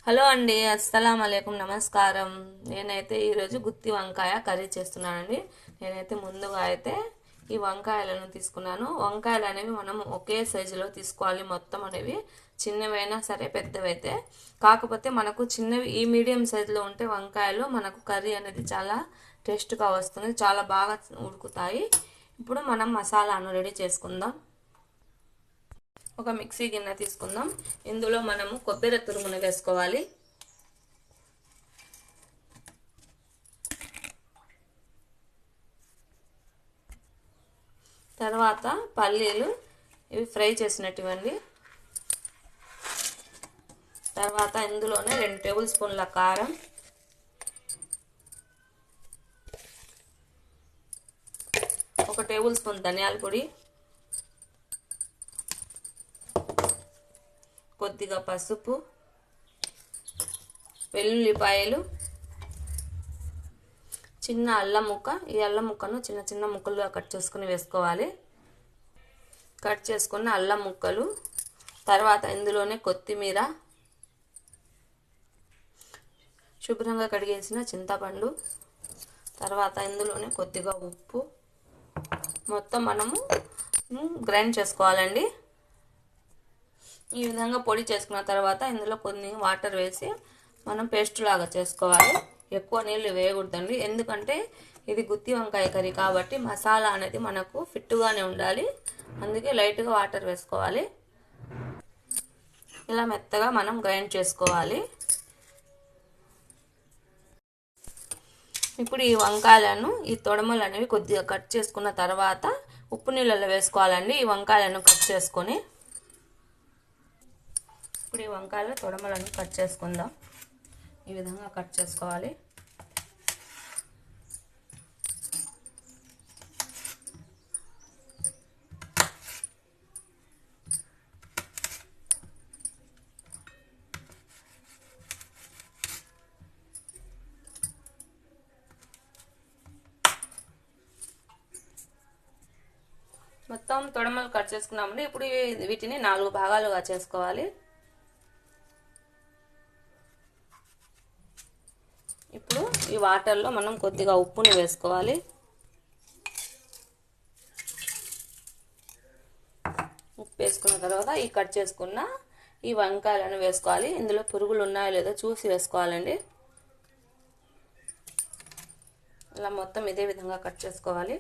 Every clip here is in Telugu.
హలో అండి, అస్సలం అలైకుం, నమస్కారం. నేనైతే ఈరోజు గుత్తి వంకాయ కర్రీ చేస్తున్నానండి. నేనైతే ముందుగా అయితే ఈ వంకాయలను తీసుకున్నాను. వంకాయలు అనేవి మనం ఒకే సైజులో తీసుకోవాలి. మొత్తం అనేవి చిన్నవైనా సరే పెద్దవైతే, కాకపోతే మనకు చిన్నవి ఈ మీడియం సైజులో ఉంటే వంకాయలు మనకు కర్రీ అనేది చాలా టేస్ట్గా వస్తుంది, చాలా బాగా ఉడుకుతాయి. ఇప్పుడు మనం మసాలాను రెడీ చేసుకుందాం. ఒక మిక్సీ గిన్నె తీసుకుందాం. ఇందులో మనము కొబ్బరి తురుమును వేసుకోవాలి. తర్వాత పల్లీలు, ఇవి ఫ్రై చేసినటువంటివి. తర్వాత ఇందులోనే 2 టేబుల్ స్పూన్ల కారం, 1 టేబుల్ స్పూన్ ధనియాల పొడి, కొద్దిగా పసుపు, వెల్లుల్లిపాయలు, చిన్న అల్లం ముక్క. ఈ అల్లం ముక్కను చిన్న చిన్న ముక్కలుగా కట్ చేసుకుని వేసుకోవాలి. కట్ చేసుకున్న అల్లం ముక్కలు, తర్వాత ఇందులోనే కొత్తిమీర, శుభ్రంగా కడిగేసిన చింతపండు, తర్వాత ఇందులోనే కొద్దిగా ఉప్పు, మొత్తం మనము గ్రైండ్ చేసుకోవాలండి. ఈ విధంగా పొడి చేసుకున్న తర్వాత ఇందులో కొన్ని వాటర్ వేసి మనం పేస్ట్ లాగా చేసుకోవాలి. ఎక్కువ నీళ్ళు వేయకూడదండి, ఎందుకంటే ఇది గుత్తి వంకాయ కర్రీ కాబట్టి మసాలా అనేది మనకు ఫిట్టుగానే ఉండాలి. అందుకే లైట్గా వాటర్ వేసుకోవాలి. ఇలా మెత్తగా మనం గ్రైండ్ చేసుకోవాలి. ఇప్పుడు ఈ వంకాయలను, ఈ తొడమలు అనేవి కొద్దిగా కట్ చేసుకున్న తర్వాత ఉప్పు నీళ్ళలో వేసుకోవాలండి. ఈ వంకాయలను కట్ చేసుకొని ఇప్పుడు ఈ వంకాయల తొడమలను కట్ చేసుకుందాం. ఈ విధంగా కట్ చేసుకోవాలి. మొత్తం తొడమలు కట్ చేసుకున్నామండి. ఇప్పుడు వీటిని 4 భాగాలుగా చేసుకోవాలి. ఇప్పుడు ఈ వాటర్లో మనం కొద్దిగా ఉప్పుని వేసుకోవాలి. ఉప్పు వేసుకున్న తర్వాత ఈ కట్ చేసుకున్న ఈ వంకాయలను వేసుకోవాలి. ఇందులో పురుగులు ఉన్నాయో లేదో చూసి వేసుకోవాలండి. ఇలా మొత్తం ఇదే విధంగా కట్ చేసుకోవాలి.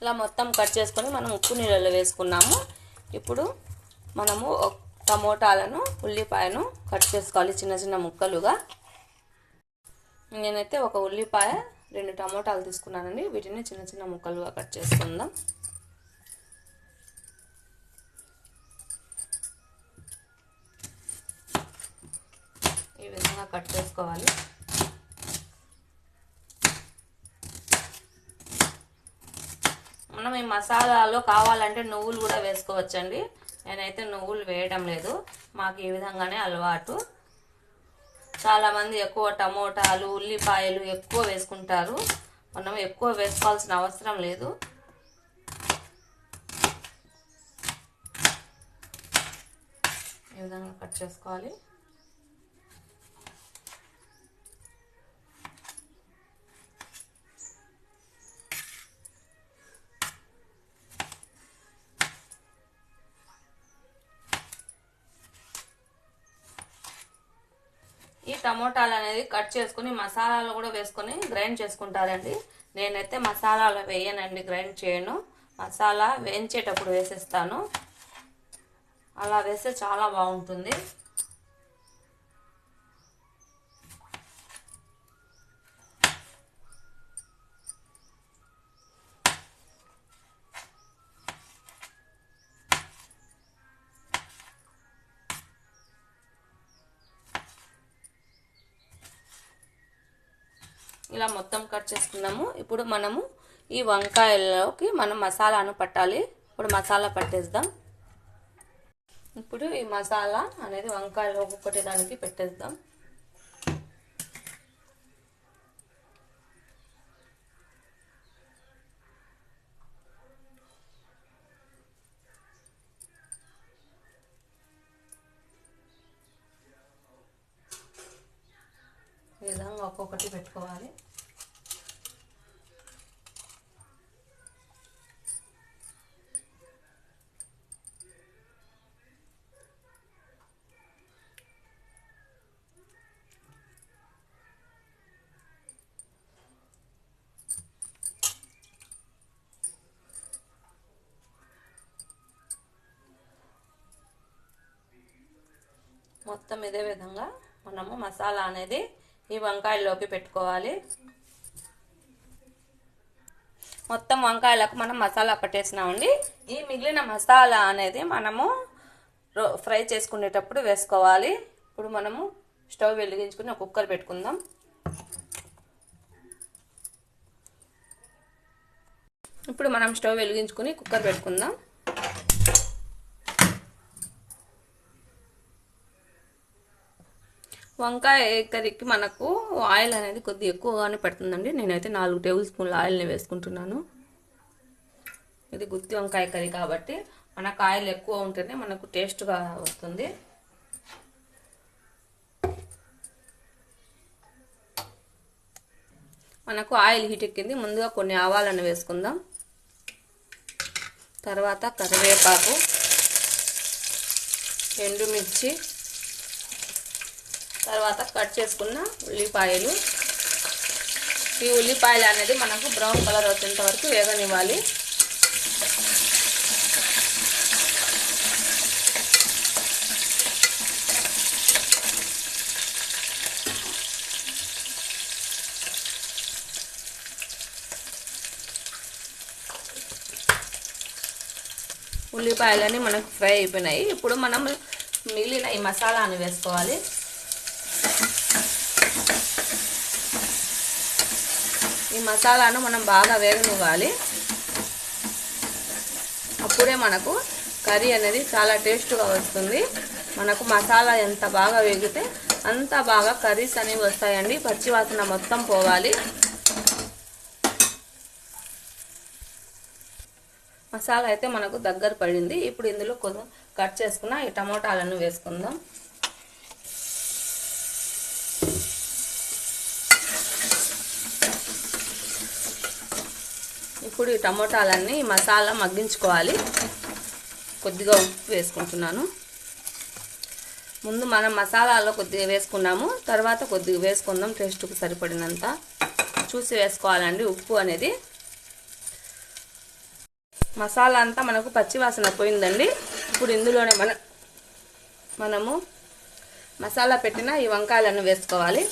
ఇలా మొత్తం కట్ చేసుకొని మనం ఉప్పు నీళ్ళలో వేసుకున్నాము. ఇప్పుడు మనము టమోటాలను, ఉల్లిపాయను కట్ చేసుకోవాలి చిన్న చిన్న ముక్కలుగా. నేనైతే 1 ఉల్లిపాయ, 2 టమోటాలు తీసుకున్నానండి. వీటిని చిన్న చిన్న ముక్కలుగా కట్ చేసుకుందాం. ఈ విధంగా కట్ చేసుకోవాలి. మనం ఈ మసాలాలో కావాలంటే నువ్వులు కూడా వేసుకోవచ్చండి. నేనైతే నువ్వులు వేయడం లేదు, మాకు ఈ విధంగానే అలవాటు. చాలామంది ఎక్కువ టమోటాలు, ఉల్లిపాయలు ఎక్కువ వేసుకుంటారు. మనం ఎక్కువ వేసుకోవాల్సిన అవసరం లేదు. ఈ విధంగా కట్ చేసుకోవాలి. ఈ టమోటాలు అనేది కట్ చేసుకుని మసాలాలు కూడా వేసుకొని గ్రైండ్ చేసుకుంటారండి. నేనైతే మసాలాలు వేయనండి, గ్రైండ్ చేయను. మసాలా వేయించేటప్పుడు వేసేస్తాను. అలా వేస్తే చాలా బాగుంటుంది. ఇలా మొత్తం కట్ చేసుకున్నాము. ఇప్పుడు మనము ఈ వంకాయల్లోకి మనం మసాలాను పట్టాలి. ఇప్పుడు మసాలా పట్టేద్దాం. ఇప్పుడు ఈ మసాలా అనేది వంకాయలు ఒక్కొక్కటి దానికి పెట్టేద్దాం. ఈ విధంగా ఒక్కొక్కటి పెట్టుకోవాలి. మొత్తం ఇదే విధంగా మనము మసాలా అనేది ఈ వంకాయల్లోకి పెట్టుకోవాలి. మొత్తం వంకాయలకు మనం మసాలా పట్టేసినామండి. ఈ మిగిలిన మసాలా అనేది మనము ఫ్రై చేసుకునేటప్పుడు వేసుకోవాలి. ఇప్పుడు మనము స్టవ్ వెలిగించుకుని ఒక కుక్కర్ పెట్టుకుందాం. ఇప్పుడు మనం స్టవ్ వెలిగించుకుని కుక్కర్ పెట్టుకుందాం. వంకాయ కర్రీకి మనకు ఆయిల్ అనేది కొద్దిగా ఎక్కువగానే పడుతుందండి. నేనైతే 4 టేబుల్ స్పూన్ల ఆయిల్ని వేసుకుంటున్నాను. ఇది గుత్తి వంకాయ కర్రీ కాబట్టి మనకు ఆయిల్ ఎక్కువ ఉంటేనే మనకు టేస్ట్గా వస్తుంది. మనకు ఆయిల్ హీట్ ఎక్కింది. ముందుగా కొన్ని ఆవాలను వేసుకుందాం. తర్వాత కరివేపాకు, ఎండుమిర్చి, తర్వాత కట్ చేసుకున్న ఉల్లిపాయలు. ఈ ఉల్లిపాయలు అనేది మనకు బ్రౌన్ కలర్ వచ్చేంత వరకు వేగనివ్వాలి. ఉల్లిపాయలని మనకు ఫ్రై అయిపోయినాయి. ఇప్పుడు మనం మిగిలిన ఈ మసాలాను వేసుకోవాలి. ఈ మసాలాను మనం బాగా వేగనివ్వాలి. అప్పుడే మనకు కర్రీ అనేది చాలా టేస్ట్గా వస్తుంది. మనకు మసాలా ఎంత బాగా వేగితే అంత బాగా కర్రీస్ అనేవి వస్తాయండి. పచ్చివాసన మొత్తం పోవాలి. మసాలా అయితే మనకు దగ్గర పడింది. ఇప్పుడు ఇందులో కొంచెం కట్ చేసుకున్న ఈ టమోటాలను వేసుకుందాం. ఇప్పుడు ఈ టమోటాలన్నీ మసాలా మగ్గించుకోవాలి. కొద్దిగా ఉప్పు వేసుకుంటున్నాను. ముందు మనం మసాలాలో కొద్దిగా వేసుకున్నాము, తర్వాత కొద్దిగా వేసుకుందాం. టేస్ట్కి సరిపడినంత చూసి వేసుకోవాలండి ఉప్పు అనేది. మసాలా అంతా మనకు పచ్చివాసన పోయిందండి. ఇప్పుడు ఇందులోనే మనము మసాలా పెట్టిన ఈ వంకాయలను వేసుకోవాలి.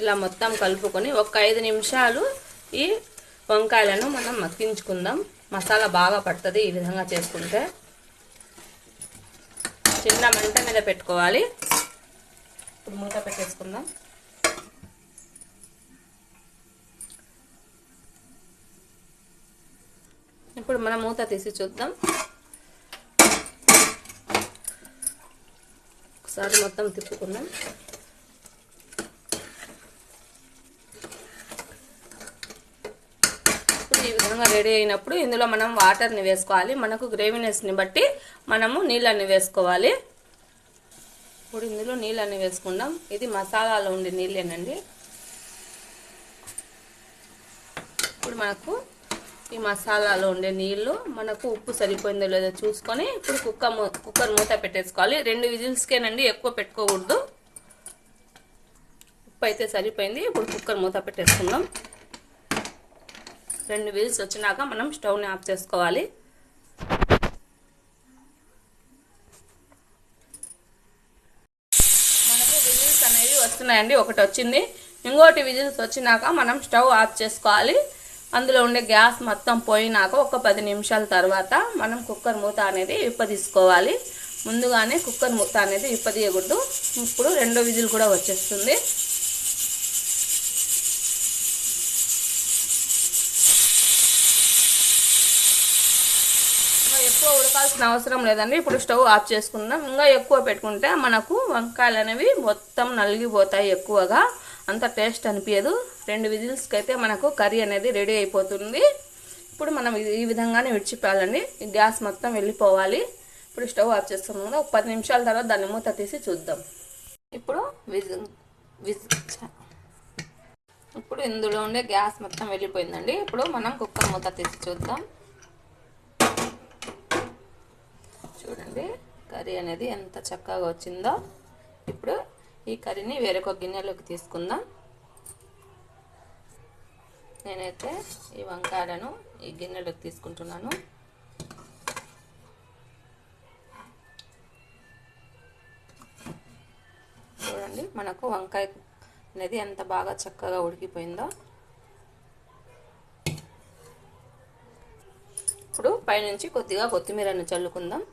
ఇలా మొత్తం కలుపుకొని ఒక 5 నిమిషాలు ఈ వంకాయలను మనం మగ్గించుకుందాం. మసాలా బాగా పడుతుంది ఈ విధంగా చేసుకుంటే. చిన్న మంట మీద పెట్టుకోవాలి. ఇప్పుడు మూత పెట్టేసుకుందాం. ఇప్పుడు మనం మూత తీసి చూద్దాం. ఒకసారి మొత్తం తిప్పుకుందాం. ఈ విధంగా రెడీ అయినప్పుడు ఇందులో మనం వాటర్ని వేసుకోవాలి. మనకు గ్రేవీనెస్ని బట్టి మనము నీళ్ళని వేసుకోవాలి. ఇప్పుడు ఇందులో నీళ్ళని వేసుకుందాం. ఇది మసాలాలో ఉండే నీళ్ళేనండి. ఇప్పుడు మనకు ఈ మసాలాలో ఉండే నీళ్ళు మనకు ఉప్పు సరిపోయిందో లేదో చూసుకొని ఇప్పుడు కుక్కర్ మూత పెట్టేసుకోవాలి. 2 విజిల్స్కేనండి, ఎక్కువ పెట్టుకోకూడదు. ఉప్పు అయితే సరిపోయింది. ఇప్పుడు కుక్కర్ మూత పెట్టేసుకుందాం. 2 విజిల్స్ వచ్చినాక మనం స్టవ్ని ఆఫ్ చేసుకోవాలి. మనకు విజిల్స్ అనేవి వస్తున్నాయండి. ఒకటి వచ్చింది. ఇంకోటి విజిల్స్ వచ్చినాక మనం స్టవ్ ఆఫ్ చేసుకోవాలి. అందులో ఉండే గ్యాస్ మొత్తం పోయినాక ఒక 10 నిమిషాల తర్వాత మనం కుక్కర్ మూత అనేది విప్పదీసుకోవాలి. ముందుగానే కుక్కర్ మూత అనేది విప్పదీయకూడదు. ఇప్పుడు 2వ విజిల్ కూడా వచ్చేస్తుంది. ఎక్కువ ఉడకాల్సిన అవసరం లేదండి. ఇప్పుడు స్టవ్ ఆఫ్ చేసుకుందాం. ఇంకా ఎక్కువ పెట్టుకుంటే మనకు వంకాయలు అనేవి మొత్తం నలిగిపోతాయి, ఎక్కువగా అంత టేస్ట్ అనిపించదు. 2 విజిల్స్కి అయితే మనకు కర్రీ అనేది రెడీ అయిపోతుంది. ఇప్పుడు మనం ఈ విధంగానే విడిచిపోయాలండి. గ్యాస్ మొత్తం వెళ్ళిపోవాలి. ఇప్పుడు స్టవ్ ఆఫ్ చేస్తున్నాం కదా, 10 నిమిషాల తర్వాత దాన్ని మూత తీసి చూద్దాం. ఇప్పుడు ఇందులో ఉండే గ్యాస్ మొత్తం వెళ్ళిపోయిందండి. ఇప్పుడు మనం కుక్కర్ మూత తీసి చూద్దాం. చూడండి కర్రీ అనేది ఎంత చక్కగా వచ్చిందో. ఇప్పుడు ఈ కర్రీని వేరొక గిన్నెలోకి తీసుకుందాం. నేనైతే ఈ వంకాయలను ఈ గిన్నెలోకి తీసుకుంటున్నాను. చూడండి మనకు వంకాయ అనేది ఎంత బాగా చక్కగా ఉడికిపోయిందో. ఇప్పుడు పైనుంచి కొద్దిగా కొత్తిమీరను చల్లుకుందాం.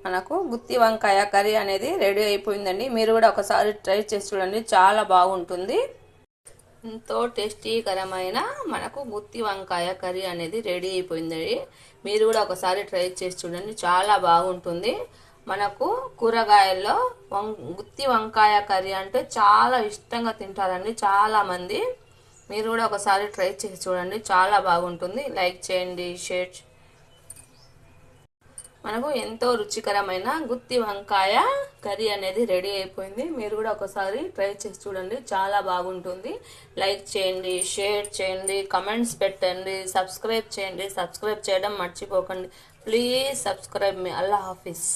మనకు గుత్తి వంకాయ కర్రీ అనేది రెడీ అయిపోయిందండి. మీరు కూడా ఒకసారి ట్రై చేసి చూడండి, చాలా బాగుంటుంది. ఎంతో టేస్టీకరమైన మనకు గుత్తి వంకాయ కర్రీ అనేది రెడీ అయిపోయిందండి. మీరు కూడా ఒకసారి ట్రై చేసి చూడండి, చాలా బాగుంటుంది. మనకు కూరగాయల్లో గుత్తి వంకాయ కర్రీ అంటే చాలా ఇష్టంగా తింటారండి చాలా మంది. మీరు కూడా ఒకసారి ట్రై చేసి చూడండి, చాలా బాగుంటుంది. లైక్ చేయండి, షేర్. మనకు ఎంతో రుచికరమైన గుత్తి వంకాయ కర్రీ అనేది రెడీ అయిపోయింది. మీరు కూడా ఒకసారి ట్రై చేసి చూడండి, చాలా బాగుంటుంది. లైక్ చేయండి, షేర్ చేయండి, కమెంట్స్ పెట్టండి, సబ్స్క్రైబ్ చేయండి. సబ్స్క్రైబ్ చేయడం మర్చిపోకండి. Please subscribe me. Allah Hafeez.